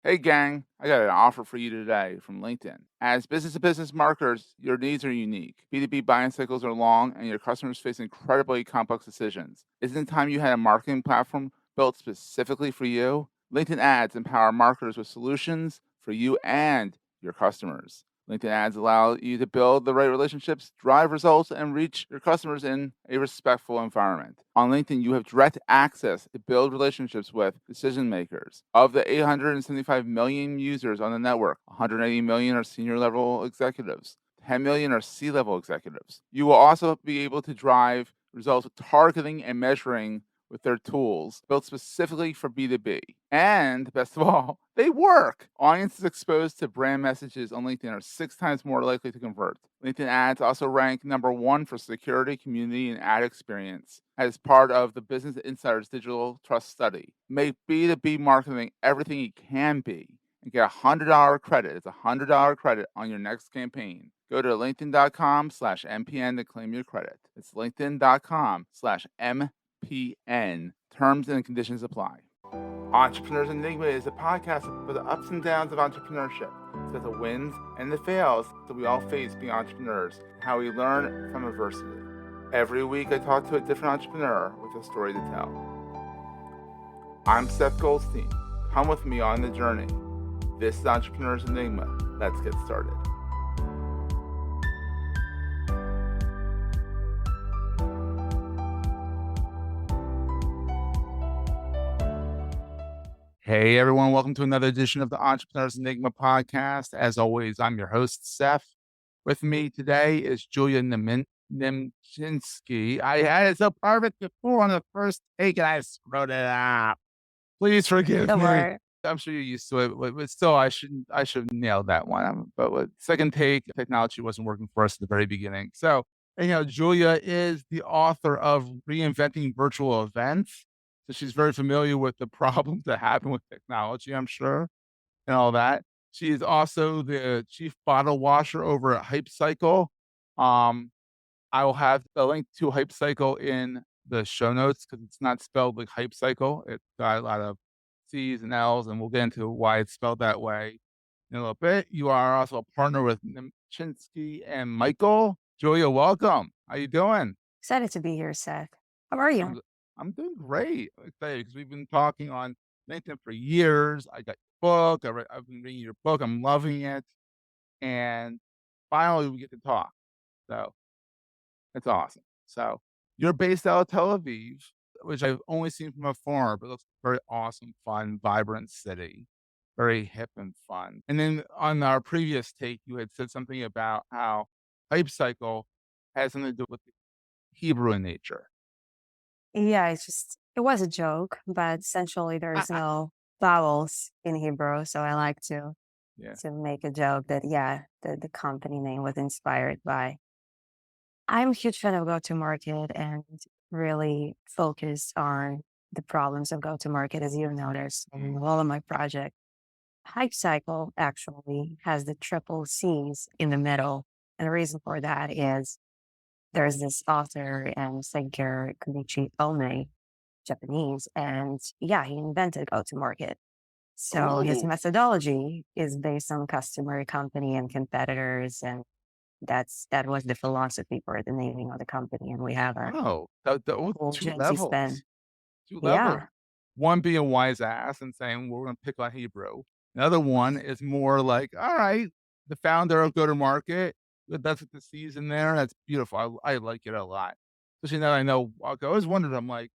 Hey gang, I got an offer for you today from LinkedIn. As business to business marketers, your needs are unique. B2B buying cycles are long and your customers face incredibly complex decisions. Isn't it time you had a marketing platform built specifically for you? LinkedIn ads empower marketers with solutions for you and your customers. LinkedIn ads allow you to build the right relationships, drive results, and reach your customers in a respectful environment. On LinkedIn, you have direct access to build relationships with decision makers. Of the 875 million users on the network, 180 million are senior level executives. 10 million are C-level executives. You will also be able to drive results with targeting and measuring with their tools built specifically for B2B. And best of all, they work. Audiences exposed to brand messages on LinkedIn are 6 times more likely to convert. LinkedIn ads also rank #1 for security, community, and ad experience as part of the Business Insider's Digital Trust Study. Make B2B marketing everything it can be and get a $100 credit. It's a $100 credit on your next campaign. Go to linkedin.com/MPN to claim your credit. It's linkedin.com/MPN. Terms and conditions apply. Entrepreneurs Enigma is a podcast for the ups and downs of entrepreneurship. So the wins and the fails that we all face being entrepreneurs, how we learn from adversity. Every week I talk to a different entrepreneur with a story to tell. I'm Seth Goldstein. Come with me on the journey. This is Entrepreneurs Enigma. Let's get started. Hey everyone, welcome to another edition of the Entrepreneurs Enigma podcast. As always, I'm your host, Seth. With me today is Julia Nimchinski. I had it so perfect before on the first take and I screwed it up. Please forgive Don't me. worry. I'm sure you're used to it, but still, I should have nailed that one. But with second take, technology wasn't working for us at the very beginning. So, Julia is the author of Reinventing Virtual Events. So she's very familiar with the problems that happen with technology, I'm sure, and all that. She is also the chief bottle washer over at Hype Cycle. Um, I will have a link to Hype Cycle in the show notes because it's not spelled like Hype Cycle. It's got a lot of C's and L's, and we'll get into why it's spelled that way in a little bit. You are also a partner with Nimchinski and Michael. Julia, welcome. How you doing? Excited to be here, Seth. How are you? I'm I'm doing great. I'm excited because we've been talking on LinkedIn for years. I got your book. I've been reading your book. I'm loving it, and finally we get to talk. So it's awesome. So you're based out of Tel Aviv, which I've only seen from afar, but it looks very awesome, fun, vibrant city, very hip and fun. And then on our previous take, you had said something about how Hype Cycle has something to do with Hebrew in nature. Yeah, it was a joke, but essentially there's no vowels in Hebrew. So I like Yeah. to make a joke that, yeah, the company name was inspired by. I'm a huge fan of go-to-market and really focused on the problems of go-to-market, as you've noticed in all of my projects. Hype Cycle actually has the triple C's in the middle. And the reason for that is there's this author and thinker, Kunichi Ome, Japanese, and yeah, he invented go-to-market. So his Oh, methodology is based on customer, company, and competitors, and that was the philosophy for the naming of the company. And we have a wow. cool Two Gen Z levels. spin. Two levels. Yeah, One being wise ass and saying we're going to pick on Hebrew. The other one is more like, all right, the founder of Go to Market. That's what the C's in there. That's beautiful. I like it a lot. Especially now that I know. I always wondered. I'm like,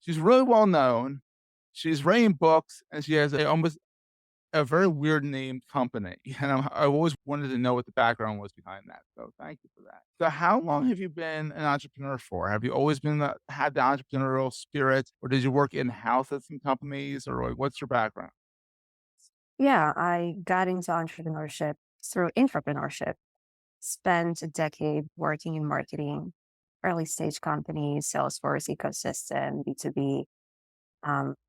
she's really well known. She's writing books, and she has almost a very weird named company. And I always wanted to know what the background was behind that. So thank you for that. So how long have you been an entrepreneur for? Have you always had the entrepreneurial spirit, or did you work in house at some companies, or like, what's your background? yeah. I got into entrepreneurship through intrapreneurship. Spent a decade working in marketing, early stage companies, Salesforce ecosystem, B2B,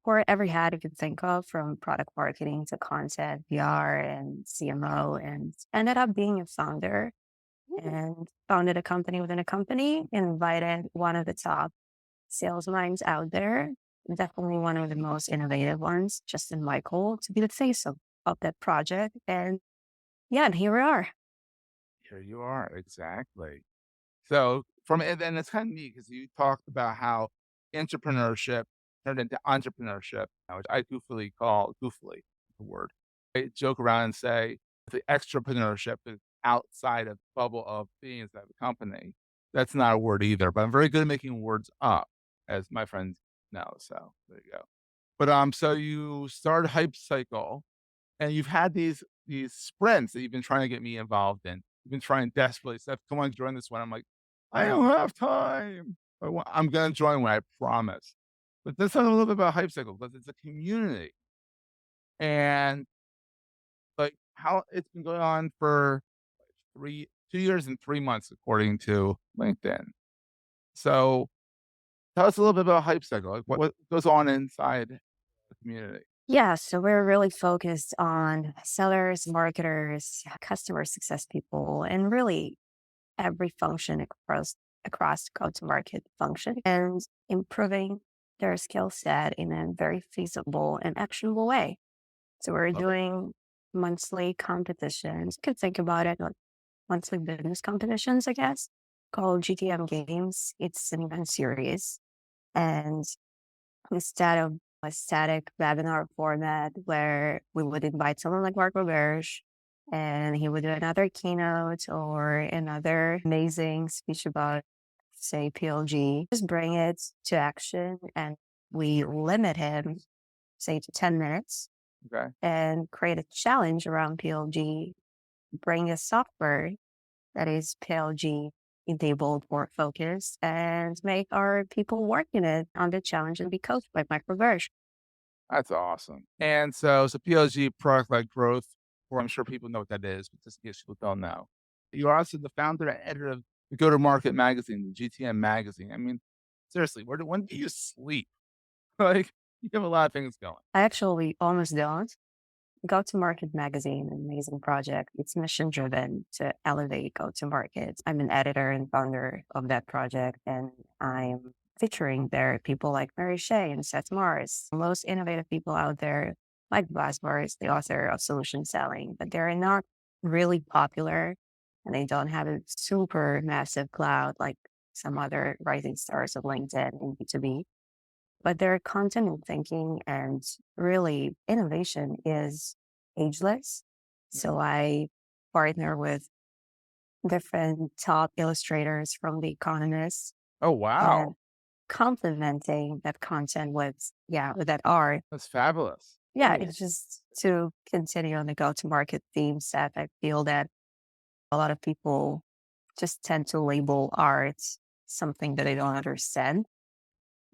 for every hat you could think of, from product marketing to content, PR, and CMO, and ended up being a founder Ooh. and founded a company within a company, invited one of the top sales minds out there definitely one of the most innovative ones, just in my goal to be the face of that project. And yeah, and here we are. Here you are, exactly. So from and it's kind of neat because you talked about how entrepreneurship turned into entrepreneurship, which I goofily the word. I joke around and say the extrapreneurship is outside of the bubble of being inside the company. That's not a word either, but I'm very good at making words up, as my friends know. So there you go. But so you started Hype Cycle and you've had these sprints that you've been trying to get me involved in. You've been trying desperately, "Seth, come on, join this one." I'm like, "I don't have time." I'm gonna join one, I promise. But let's talk a little bit about Hype Cycle because it's a community and, like, how it's been going on for 2 years and 3 months according to LinkedIn. So, tell us a little bit about Hype Cycle, like, what goes on inside the community? Yeah, so we're really focused on sellers, marketers, customer success people, and really every function across the go-to-market function and improving their skill set in a very feasible and actionable way. So we're Love it. doing monthly competitions. You could think about it like monthly business competitions, I guess, called GTM Games. It's an event series. And instead of a static webinar format where we would invite someone like Mark Roberge and he would do another keynote or another amazing speech about, say, PLG, just bring it to action and we limit him, say, to 10 minutes Okay. and create a challenge around PLG, bring a software that is PLG enabled or focused and make our people work in it on the challenge and be coached by microversion. That's awesome. And so PLG, product-led growth, or I'm sure people know what that is, but just in case people don't know. You're also the founder and editor of the Go-to-Market magazine, the GTM magazine. I mean, seriously, when do you sleep? Like, you have a lot of things going. I actually almost don't. Go to Market Magazine, an amazing project. It's mission driven to elevate go to market. I'm an editor and founder of that project, and I'm featuring there people like Mary Shea and Seth Morris, most innovative people out there, like Blas Morris, the author of Solution Selling, but they're not really popular and they don't have a super massive cloud like some other rising stars of LinkedIn and B2B. But their content and thinking and really innovation is ageless. Yeah. So I partner with different top illustrators from The Economist Oh, and wow. complementing that content with, yeah, with that art. That's fabulous. Yeah, it's just to continue on the go-to-market theme set. I feel that a lot of people just tend to label art something that they don't understand,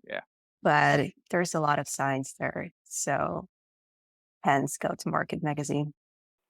Yeah. but there's a lot of science there. So hence Go to Market Magazine.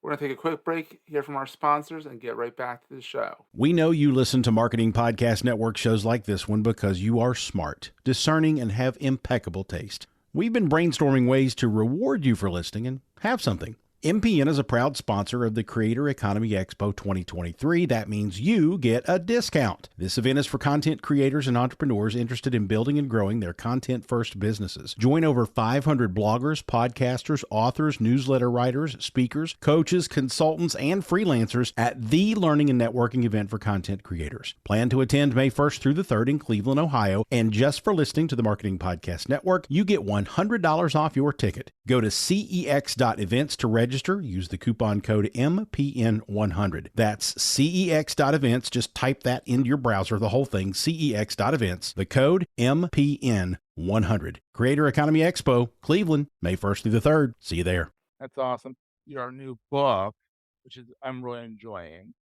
We're going to take a quick break, hear from our sponsors, and get right back to the show. We know you listen to Marketing Podcast Network shows like this one because you are smart, discerning, and have impeccable taste. We've been brainstorming ways to reward you for listening and have something. MPN is a proud sponsor of the Creator Economy Expo 2023. That means you get a discount. This event is for content creators and entrepreneurs interested in building and growing their content-first businesses. Join over 500 bloggers, podcasters, authors, newsletter writers, speakers, coaches, consultants, and freelancers at the learning and networking event for content creators. Plan to attend May 1st through the 3rd in Cleveland, Ohio, and just for listening to the Marketing Podcast Network, you get $100 off your ticket. Go to cex.events to register. Use the coupon code MPN100. That's cex.events. Just type that into your browser, the whole thing, cex.events. The code MPN100. Creator Economy Expo, Cleveland, May 1st through the 3rd. See you there. That's awesome. Your new book, which is I'm really enjoying,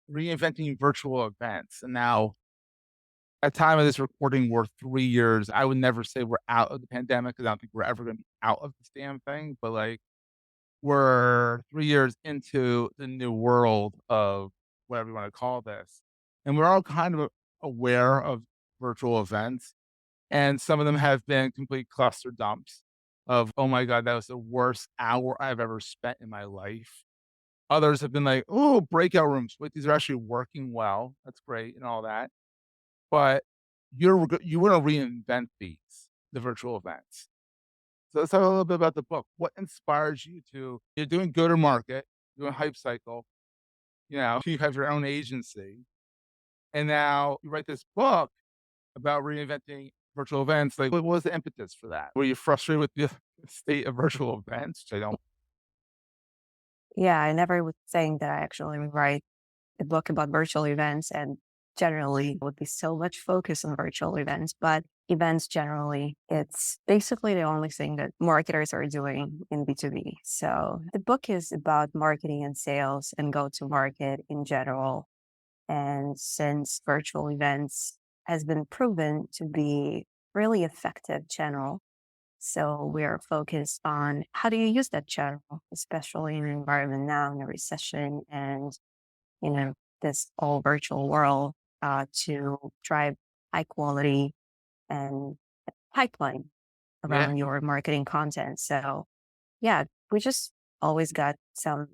reinventing virtual events. And now, at time of this recording, we're 3 years. I would never say we're out of the pandemic because I don't think we're ever going to be out of this damn thing. But like, we're 3 years into the new world of whatever you want to call this, and we're all kind of aware of virtual events, and some of them have been complete cluster dumps of, "Oh my god, that was the worst hour I've ever spent in my life." Others have been like, "Oh, breakout rooms. Wait, these are actually working well. That's great," and all that. But you wanna reinvent these. the virtual events. So let's talk a little bit about the book. What inspires you to you're doing go to market, doing hype cycle, you have your own agency, and now you write this book about reinventing virtual events. Like, what was the impetus for that? Were you frustrated with the state of virtual events? Which I don't. Yeah, I never would think that I actually would write a book about virtual events and generally would be so much focus on virtual events, but events generally, it's basically the only thing that marketers are doing in B2B. So the book is about marketing and sales and go to market in general. And since virtual events has been proven to be really effective channel, so we are focused on how do you use that channel, especially in an environment now in a recession and you know this all virtual world to drive high quality and pipeline Yeah, around your marketing content. So yeah, we just always got some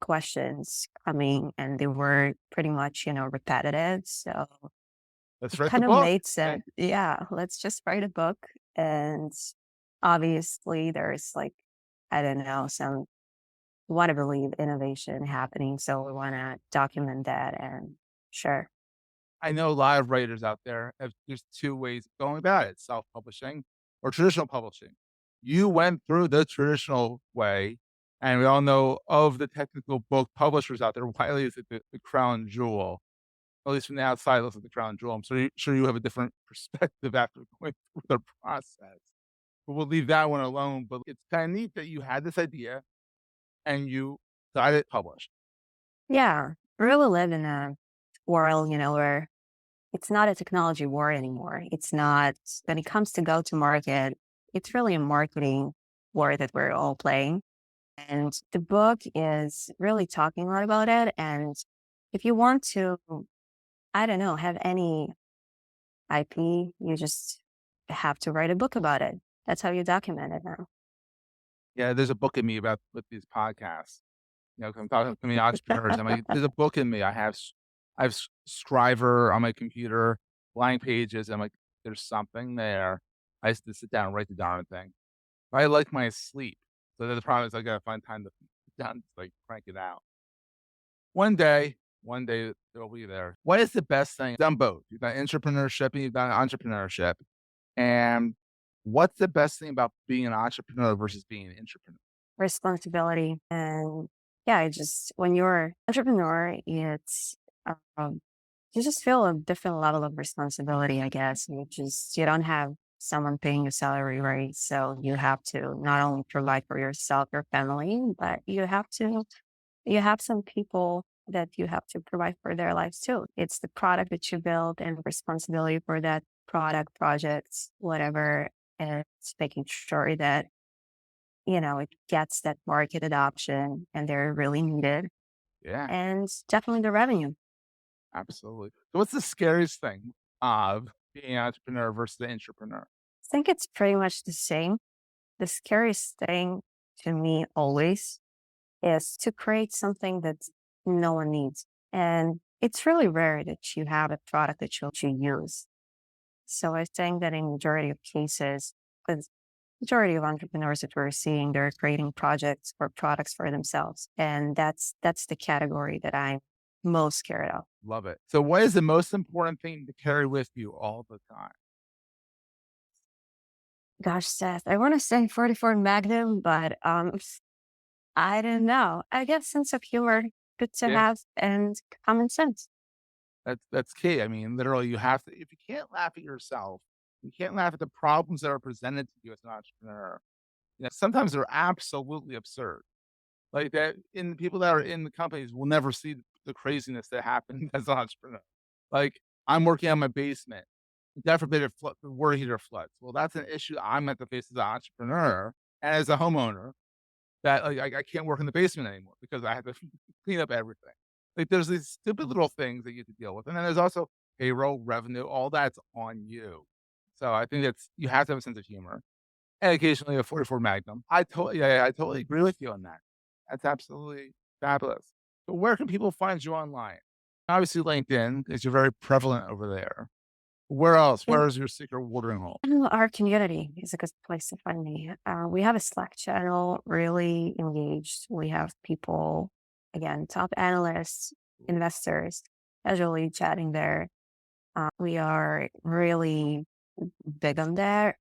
questions coming and they were pretty much, repetitive. So let's it write the kind of book. made Okay. sense. Yeah, let's just write a book. And obviously there's like, I don't know, some want to believe innovation happening. So we want to document that and sure. I know a lot of writers out there. There's two ways of going about it: self-publishing or traditional publishing. You went through the traditional way, and we all know of the technical book publishers out there. Wiley is the crown jewel. At least from the outside, it looks like the crown jewel. I'm sure you have a different perspective after going through the process. But we'll leave that one alone. But it's kind of neat that you had this idea and you got it published. Yeah. We really live in a world, where it's not a technology war anymore. It's not, when it comes to go to market, it's really a marketing war that we're all playing. And the book is really talking a lot about it. And if you want to, I don't know, have any IP, you just have to write a book about it. That's how you document it now. Yeah, there's a book in me about with these podcasts. 'Cause I'm talking to many entrepreneurs. I'm like, there's a book in me. I have Scriver on my computer, blank pages. I'm like, there's something there. I used to sit down and write the darn thing. I like my sleep. So the problem is I gotta find time to sit down and like crank it out. One day it'll be there. What is the best thing? You've done both. You've done entrepreneurship and you've done entrepreneurship. And what's the best thing about being an entrepreneur versus being an intrapreneur? Responsibility. And yeah, it just, when you're entrepreneur, it's, um, you just feel a different level of responsibility, I guess. You don't have someone paying your salary, right? So you have to not only provide for yourself, your family, but you have some people that you have to provide for their lives too. It's the product that you build and responsibility for that product, projects, whatever. And it's making sure that, it gets that market adoption and they're really needed. Yeah. And definitely the revenue. Absolutely. So what's the scariest thing of being an entrepreneur versus the entrepreneur? I think it's pretty much the same. The scariest thing to me always is to create something that no one needs. And it's really rare that you have a product that you use. So I think that in majority of cases, because majority of entrepreneurs that we're seeing, they're creating projects or products for themselves. And that's the category that I'm most scared of. Love it. So what is the most important thing to carry with you all the time? Gosh, Seth, I want to say 44 Magnum, but I don't know. I guess sense of humor, good to Yeah. have, and common sense. That's key. I mean, literally you have to if you can't laugh at yourself, you can't laugh at the problems that are presented to you as an entrepreneur. Sometimes they're absolutely absurd. Like that in the people that are in the companies will never see the craziness that happened as an entrepreneur. Like I'm working on my basement. God forbid the water heater floods. Well, that's an issue I'm at the face as an entrepreneur and as a homeowner that like I can't work in the basement anymore because I have to clean up everything. Like there's these stupid little things that you have to deal with. And then there's also payroll, revenue, all that's on you. So I think that's you have to have a sense of humor. And occasionally a 44 Magnum. I totally agree with you on that. That's absolutely fabulous. But where can people find you online? Obviously LinkedIn, because you're very prevalent over there. Where else? And Where is your secret watering hole? our community is a good place to find me. We have a Slack channel, really engaged. We have people, again, top analysts, investors, casually chatting there. We are really big on that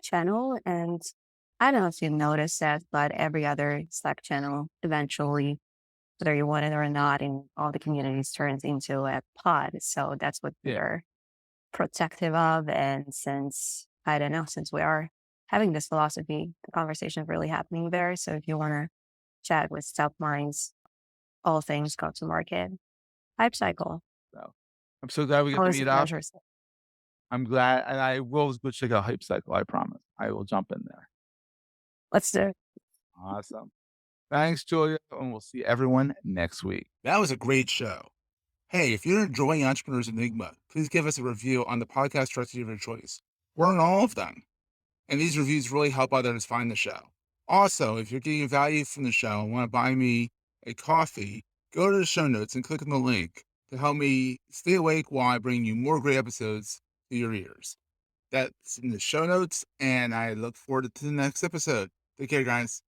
channel. And I don't know if you noticed that, but every other Slack channel eventually, whether you want it or not, in all the communities turns into a pod. So that's what Yeah. we're protective of. And since, I don't know, since we are having this philosophy, the conversation is really happening there. So if you want to chat with top minds, all things go to market, hype cycle, So I'm so glad we get to always meet a up. pleasure. I'm glad, and I will go check out Hype Cycle. I promise. I will jump in there. Let's do it. Awesome. Thanks, Julia, and we'll see everyone next week. That was a great show. Hey, if you're enjoying Entrepreneurs Enigma, please give us a review on the podcast directory of your choice. We're on all of them, and these reviews really help others find the show. Also, if you're getting value from the show and want to buy me a coffee, go to the show notes and click on the link to help me stay awake while I bring you more great episodes to your ears. That's in the show notes, and I look forward to the next episode. Take care, guys.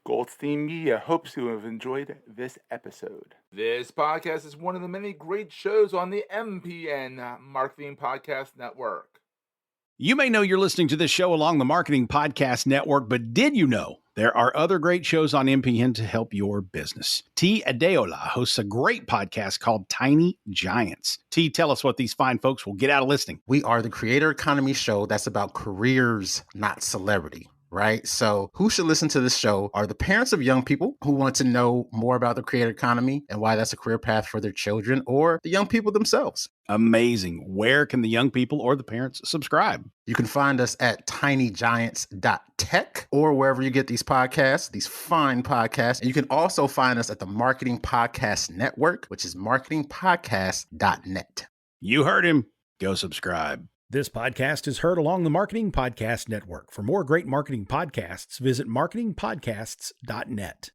Goldstein Media hopes you have enjoyed this episode. This podcast is one of the many great shows on the MPN Marketing Podcast Network. You may know you're listening to this show along the Marketing Podcast Network, but did you know there are other great shows on MPN to help your business? T. Adeola hosts a great podcast called Tiny Giants. T, tell us what these fine folks will get out of listening. We are the creator economy show that's about careers, not celebrity. Right? So who should listen to this show are the parents of young people who want to know more about the creator economy and why that's a career path for their children, or the young people themselves. Amazing. Where can the young people or the parents subscribe? You can find us at tinygiants.tech or wherever you get these podcasts, these fine podcasts. And you can also find us at the Marketing Podcast Network, which is marketingpodcast.net. You heard him. Go subscribe. This podcast is heard along the Marketing Podcast Network. For more great marketing podcasts, visit marketingpodcasts.net.